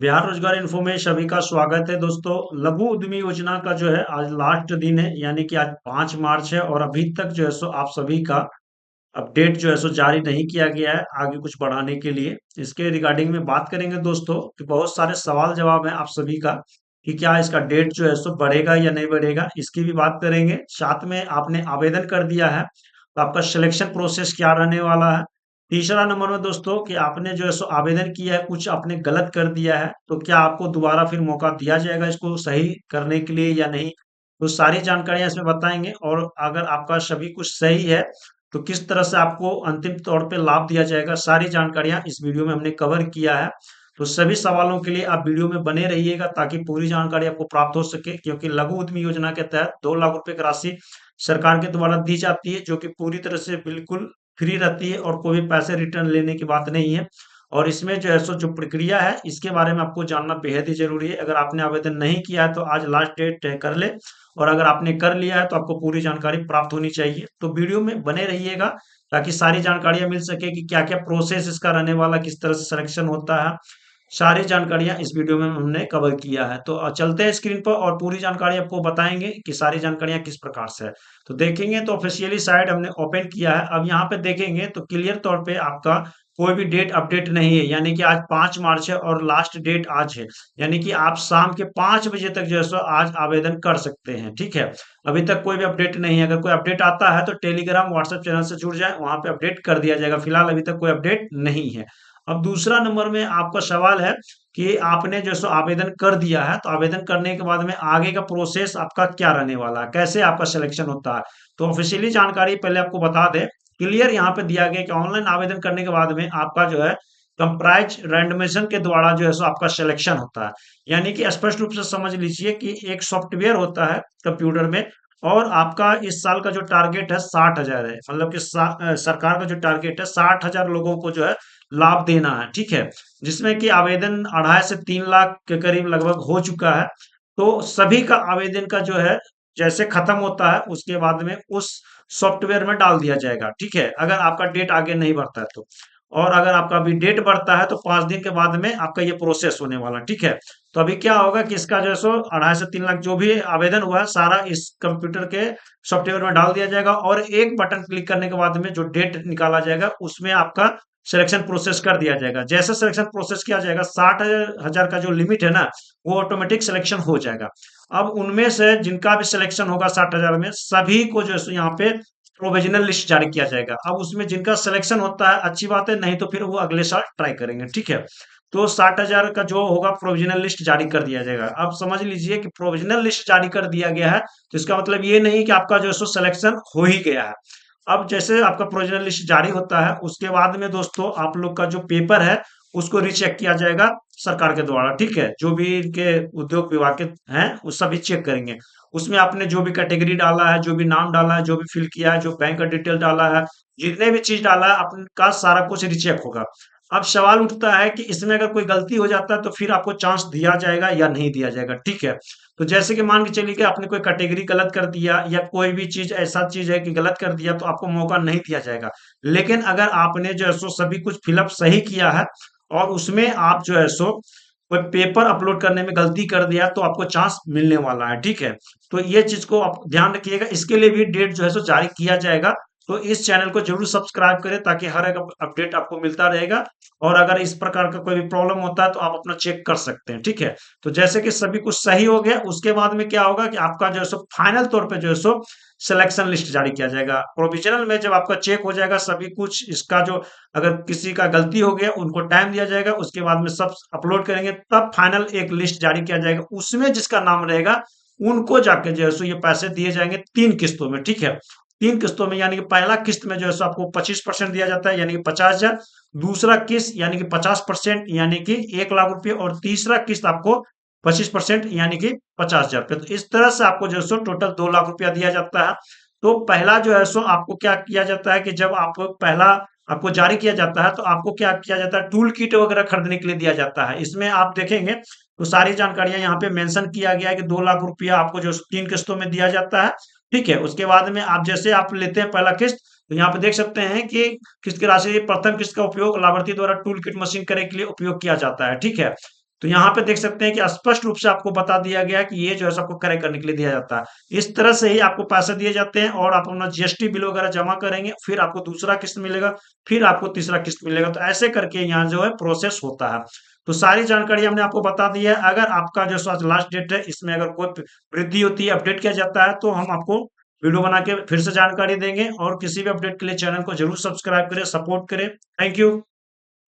बिहार रोजगार इन्फो में सभी का स्वागत है दोस्तों। लघु उद्यमी योजना का जो है आज लास्ट दिन है, यानी कि आज 5 मार्च है और अभी तक जो है सो आप सभी का अपडेट जो है सो जारी नहीं किया गया है आगे कुछ बढ़ाने के लिए। इसके रिगार्डिंग में बात करेंगे दोस्तों कि बहुत सारे सवाल जवाब हैं आप सभी का कि क्या इसका डेट जो है सो बढ़ेगा या नहीं बढ़ेगा, इसकी भी बात करेंगे। साथ में आपने आवेदन कर दिया है तो आपका सिलेक्शन प्रोसेस क्या रहने वाला है। तीसरा नंबर में दोस्तों कि आपने जो है सो आवेदन किया है, कुछ आपने गलत कर दिया है तो क्या आपको दोबारा फिर मौका दिया जाएगा इसको सही करने के लिए या नहीं। तो सारी जानकारियां इसमें बताएंगे और अगर आपका सभी कुछ सही है तो किस तरह से आपको अंतिम तौर पे लाभ दिया जाएगा, सारी जानकारियां इस वीडियो में हमने कवर किया है। तो सभी सवालों के लिए आप वीडियो में बने रहिएगा ताकि पूरी जानकारी आपको प्राप्त हो सके, क्योंकि लघु उद्यमी योजना के तहत 2 लाख रुपए की राशि सरकार के द्वारा दी जाती है, जो कि पूरी तरह से बिल्कुल फ्री रहती है और कोई भी पैसे रिटर्न लेने की बात नहीं है। और इसमें जो है सो जो प्रक्रिया है इसके बारे में आपको जानना बेहद ही जरूरी है। अगर आपने आवेदन नहीं किया है तो आज लास्ट डेट तय कर ले, और अगर आपने कर लिया है तो आपको पूरी जानकारी प्राप्त होनी चाहिए। तो वीडियो में बने रहिएगा ताकि सारी जानकारियां मिल सके कि क्या क्या प्रोसेस इसका रहने वाला, किस तरह से सिलेक्शन होता है। सारी जानकारियां इस वीडियो में हमने कवर किया है। तो चलते हैं स्क्रीन पर और पूरी जानकारी आपको बताएंगे कि सारी जानकारियां किस प्रकार से है। तो देखेंगे तो ऑफिशियली साइट हमने ओपन किया है। अब यहाँ पे देखेंगे तो क्लियर तौर पे आपका कोई भी डेट अपडेट नहीं है, यानी कि आज 5 मार्च है और लास्ट डेट आज है। यानी कि आप शाम के 5 बजे तक जो है सो आज आवेदन कर सकते हैं, ठीक है। अभी तक कोई भी अपडेट नहीं है। अगर कोई अपडेट आता है तो टेलीग्राम व्हाट्सएप चैनल से जुड़ जाए, वहां पे अपडेट कर दिया जाएगा। फिलहाल अभी तक कोई अपडेट नहीं है। अब दूसरा नंबर में आपका सवाल है कि आपने जो सो आवेदन कर दिया है तो आवेदन करने के बाद में आगे का प्रोसेस आपका क्या रहने वाला है, कैसे आपका सिलेक्शन होता है। तो ऑफिशियली जानकारी पहले आपको बता दें, क्लियर यहाँ पे दिया गया कि ऑनलाइन आवेदन करने के बाद में आपका जो है कंप्राइज रैंडमेशन के द्वारा जो है सो आपका सिलेक्शन होता है। यानी कि स्पष्ट रूप से समझ लीजिए कि एक सॉफ्टवेयर होता है कंप्यूटर में, और आपका इस साल का जो टारगेट है 60,000 है। मतलब कि सरकार का जो टारगेट है 60,000 लोगों को जो है लाभ देना है, ठीक है। जिसमें कि आवेदन 2.5 से 3 लाख के करीब लगभग हो चुका है। तो सभी का आवेदन का जो है जैसे खत्म होता है उसके बाद में उस सॉफ्टवेयर में डाल दिया जाएगा, ठीक है, अगर आपका डेट आगे नहीं बढ़ता है तो। और अगर आपका अभी डेट बढ़ता है तो 5 दिन के बाद में आपका ये प्रोसेस होने वाला, ठीक है। तो अभी क्या होगा कि इसका जो है सो 2.5 से 3 लाख जो भी आवेदन हुआ है सारा इस कंप्यूटर के सॉफ्टवेयर में डाल दिया जाएगा, और एक बटन क्लिक करने के बाद में जो डेट निकाला जाएगा उसमें आपका सिलेक्शन प्रोसेस कर दिया जाएगा। जैसे सिलेक्शन प्रोसेस किया जाएगा 60,000 का जो लिमिट है ना, वो ऑटोमेटिक सिलेक्शन हो जाएगा। अब उनमें से जिनका भी सिलेक्शन होगा 60,000 में, सभी को जो है सो यहाँ पे प्रोविजनल लिस्ट जारी किया जाएगा। अब उसमें जिनका सिलेक्शन होता है अच्छी बात है, नहीं तो फिर वो अगले साल ट्राई करेंगे, ठीक है। तो 60,000 का जो होगा प्रोविजनल लिस्ट जारी कर दिया जाएगा। अब समझ लीजिए कि प्रोविजनल लिस्ट जारी कर दिया गया है तो इसका मतलब ये नहीं कि आपका जो है सो सिलेक्शन हो ही गया है। अब जैसे आपका प्रोविजनल लिस्ट जारी होता है उसके बाद में दोस्तों आप लोग का जो पेपर है उसको रीचेक किया जाएगा सरकार के द्वारा, ठीक है। जो भी इनके उद्योग विभाग के हैं वो सभी चेक करेंगे। उसमें आपने जो भी कैटेगरी डाला है, जो भी नाम डाला है, जो भी फिल किया है, जो बैंक का डिटेल डाला है, जितने भी चीज डाला है आपका सारा कुछ रिचेक होगा। अब सवाल उठता है कि इसमें अगर कोई गलती हो जाता है तो फिर आपको चांस दिया जाएगा या नहीं दिया जाएगा, ठीक है। तो जैसे कि मान के चलिए कि आपने कोई कैटेगरी गलत कर दिया या कोई भी चीज ऐसा चीज है कि गलत कर दिया तो आपको मौका नहीं दिया जाएगा। लेकिन अगर आपने जो है सो सभी कुछ फिलअप सही किया है और उसमें आप जो है सो कोई पेपर अपलोड करने में गलती कर दिया तो आपको चांस मिलने वाला है, ठीक है। तो ये चीज को आप ध्यान रखिएगा। इसके लिए भी डेट जो है सो जारी किया जाएगा। तो इस चैनल को जरूर सब्सक्राइब करें ताकि हर एक अपडेट आपको मिलता रहेगा। और अगर इस प्रकार का कोई भी प्रॉब्लम होता है तो आप अपना चेक कर सकते हैं, ठीक है। तो जैसे कि सभी कुछ सही हो गया उसके बाद में क्या होगा कि आपका जो है सो फाइनल तौर पे जो है सो सिलेक्शन लिस्ट जारी किया जाएगा। प्रोविजनल में जब आपका चेक हो जाएगा सभी कुछ, इसका जो अगर किसी का गलती हो गया उनको टाइम दिया जाएगा, उसके बाद में सब अपलोड करेंगे तब फाइनल एक लिस्ट जारी किया जाएगा। उसमें जिसका नाम रहेगा उनको जाके जो है सो ये पैसे दिए जाएंगे 3 किस्तों में, ठीक है। 3 किस्तों में, यानी कि पहला किस्त में जो है सो आपको 25% दिया जाता है, यानी कि 50,000। दूसरा किस्त यानी कि 50%, यानी कि 1 लाख रुपए। और तीसरा किस्त आपको 25% यानी कि 50,000 रुपये। तो इस तरह से आपको जो है सो टोटल 2 लाख रुपया दिया जाता है। तो पहला जो है सो आपको क्या किया जाता है कि जब आप पहला आपको जारी किया जाता है तो आपको क्या किया जाता है, टूल किट वगैरह खरीदने के लिए दिया जाता है। इसमें आप देखेंगे तो सारी जानकारियां यहाँ पे मेंशन किया गया है कि 2 लाख रुपया आपको जो 3 किस्तों में दिया जाता है, ठीक है। उसके बाद में आप जैसे आप लेते हैं पहला किस्त तो यहाँ पे देख सकते हैं कि किस्त की राशि प्रथम किस्त का उपयोग लाभार्थी द्वारा टूल किट मशीन करने के लिए उपयोग किया जाता है, ठीक है। तो यहाँ पे देख सकते हैं कि स्पष्ट रूप से आपको बता दिया गया है कि ये जो है आपको क्रय करने के लिए दिया जाता है। इस तरह से ही आपको पैसे दिए जाते हैं और आप अपना जीएसटी बिल वगैरह जमा करेंगे, फिर आपको दूसरा किस्त मिलेगा, फिर आपको तीसरा किस्त मिलेगा। तो ऐसे करके यहाँ जो है प्रोसेस होता है। तो सारी जानकारी हमने आपको बता दी है। अगर आपका जो आज लास्ट डेट है, इसमें अगर कोई वृद्धि होती है, अपडेट किया जाता है, तो हम आपको वीडियो बना के फिर से जानकारी देंगे। और किसी भी अपडेट के लिए चैनल को जरूर सब्सक्राइब करें, सपोर्ट करें। Thank you.